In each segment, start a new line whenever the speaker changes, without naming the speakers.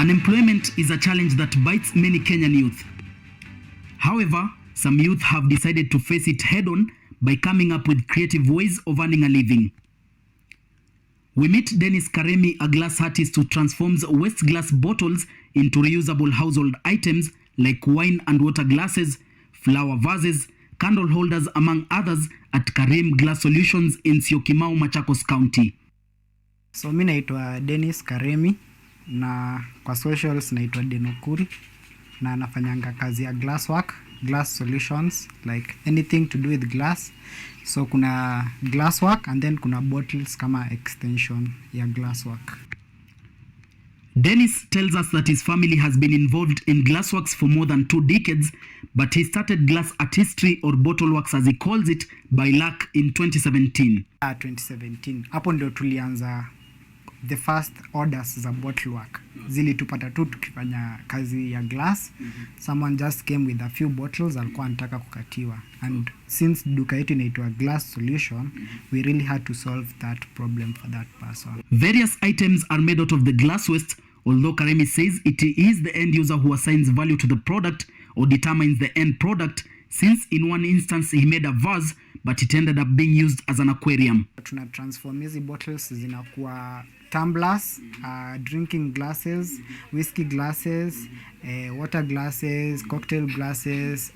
Unemployment is a challenge that bites many Kenyan youth. However, some youth have decided to face it head-on by coming up with creative ways of earning a living. We meet Dennis Karimi, a glass artist who transforms waste glass bottles into reusable household items like wine and water glasses, flower vases, candle holders, among others, at Karim Glass Solutions in Syokimau, Machakos County.
So mimi naitwa Dennis Karimi na kwa socials naitwa Denokuri na nafanyanga kazi ya glass solutions, like anything to do with glass. So kuna glasswork and then kuna bottles kama extension ya glasswork.
Dennis tells us that his family has been involved in glassworks for more than 2 decades, but he started glass artistry or bottle works as he calls it by luck in 2017.
2017. Hapo ndio tulianza the first orders za bottle work. Zilitupata tu tukifanya kazi ya glass. Someone just came with a few bottles alikuwa anataka kukatiwa. And since duka yetu inaitwa Glass Solution, we really had to solve that problem for that person.
Various items are made out of the glass waste, although Karimi says it is the end user who assigns value to the product or determines the end product, since in one instance he made a vase but it ended up being used as an aquarium.
Tuna transform hizi bottles zinakuwa tumblers, drinking glasses, whiskey glasses, water glasses, cocktail glasses,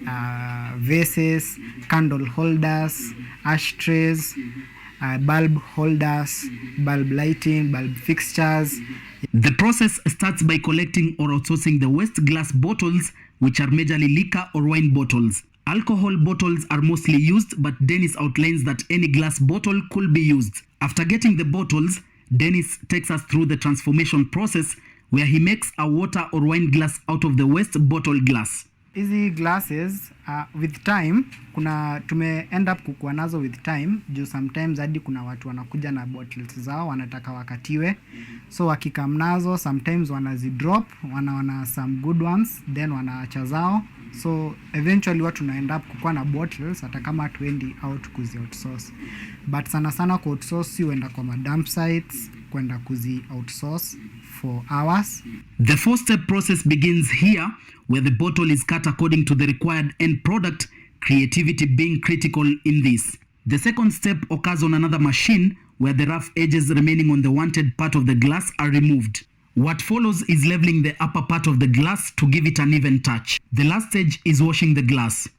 vases, candle holders, ashtrays, bulb holders, bulb lighting, bulb fixtures.
The process starts by collecting or outsourcing the waste glass bottles, which are majorly liquor or wine bottles. Alcohol bottles are mostly used, but Dennis outlines that any glass bottle could be used. After getting the bottles, Dennis takes us through the transformation process where he makes a water or wine glass out of the waste bottle glass.
Easy glasses, with time, tume end up kukuwa nazo with time, juu sometimes hadi kuna watu wanakuja na bottles zao, wanataka wakatiwe. So wakikam nazo, sometimes wanazidrop, wana some good ones, then wanaacha zao. So eventually watu na end up kukuwa na bottles, hata kama tuendi out kuzi outsource. But sana sana kwa outsource, huenda kwa dump sites, kwenda kuzi outsource for hours.
The 4-step process begins here, where the bottle is cut according to the required end product, creativity being critical in this. The second step occurs on another machine, where the rough edges remaining on the wanted part of the glass are removed. What follows is leveling the upper part of the glass to give it an even touch. The last stage is washing the glass.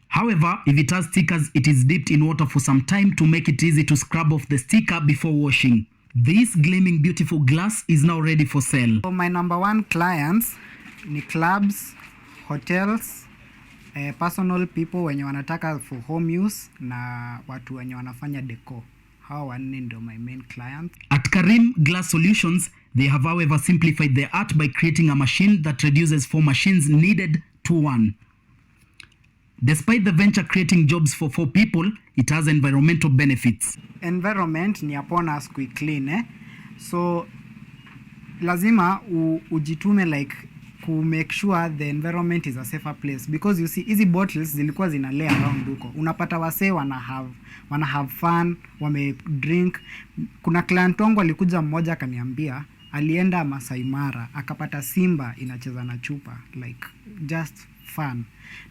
However, if it has stickers, it is dipped in water for some time to make it easy to scrub off the sticker before washing. This gleaming beautiful glass is now ready for sale.
So my number one clients ni clubs, hotels, personal people wenye wanataka for home use na watu wenye wanafanya deco. Hao wanne ndio my main clients.
At Karim Glass Solutions, they have however simplified their art by creating a machine that reduces 4 machines needed to 1. Despite the venture creating jobs for 4 people, it has environmental benefits.
Environment ni upon us clean, So lazima ujitume like to make sure the environment is a safer place, because you see hizi bottles zilikuwa zina lay around huko. Unapata wase wana have fun, wame drink. Kuna client wangu alikuja mmoja akaniambia alienda Masai Mara akapata simba inacheza na chupa, like just fun.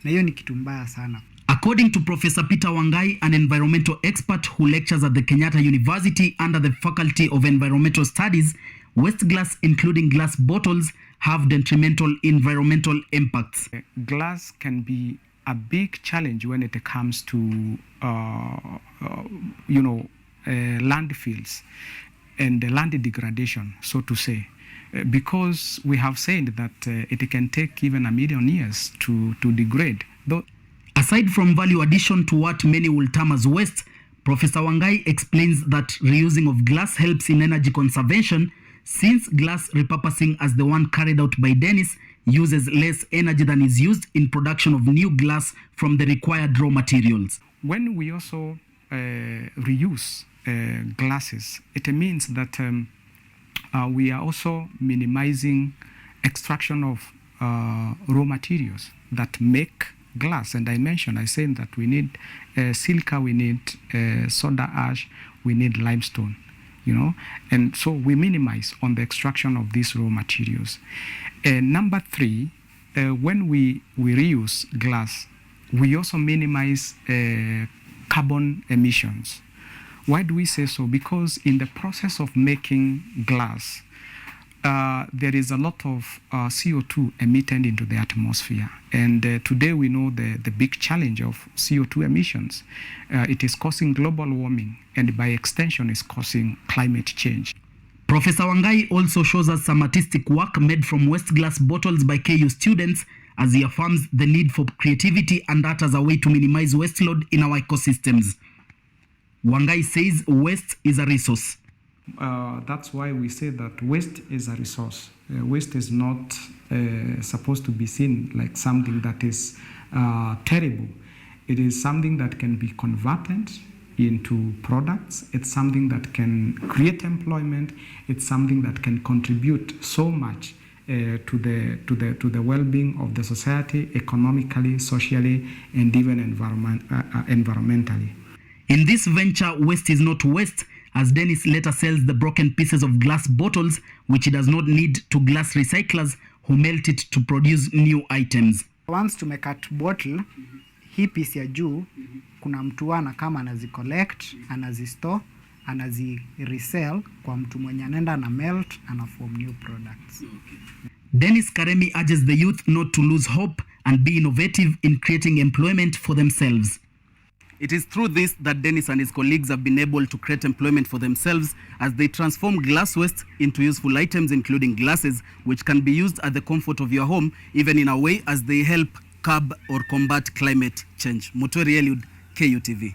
Na hiyo ni kitu mbaya sana.
According to Professor Peter Wangai, an environmental expert who lectures at the Kenyatta University under the Faculty of Environmental Studies, waste glass, including glass bottles, have detrimental environmental impacts.
Glass can be a big challenge when it comes to, landfills and land degradation, so to say, because we have said that it can take even 1 million years to degrade.
Aside from value addition to what many will term as waste, Professor Wangai explains that reusing of glass helps in energy conservation, since glass repurposing, as the one carried out by Dennis, uses less energy than is used in production of new glass from the required raw materials.
When we also reuse glasses, it means that we are also minimizing extraction of raw materials that make glass. And I said that we need silica, we need soda ash, we need limestone. you know, and so we minimize on the extraction of these raw materials. Number three, when we reuse glass, we also minimize carbon emissions. Why do we say so? Because in the process of making glass, there is a lot of CO2 emitted into the atmosphere. And today we know the big challenge of CO2 emissions. It is causing global warming, and by extension is causing climate change.
Professor Wangai also shows us some artistic work made from waste glass bottles by KU students, as he affirms the need for creativity and art as a way to minimize waste load in our ecosystems. Wangai says waste is a resource.
That's why we say that waste is a resource. Waste is not supposed to be seen like something that is terrible. It is something that can be converted into products. It's something that can create employment. It's something that can contribute so much to the well-being of the society, economically, socially, and even environmentally.
In this venture, waste is not waste, as Dennis later sells the broken pieces of glass bottles, which he does not need, to glass recyclers who melt it to produce new items.
Once tumecut bottle, hii piece ya juu, kuna mtu kama anazi-collect, anazi-store, anazi-resell kwa mtu mwenye anaenda na melt, ana form new products.
Dennis Karimi urges the youth not to lose hope and be innovative in creating employment for themselves. It is through this that Dennis and his colleagues have been able to create employment for themselves as they transform glass waste into useful items, including glasses, which can be used at the comfort of your home, even in a way as they help curb or combat climate change. Mutweri Eliud, KUTV.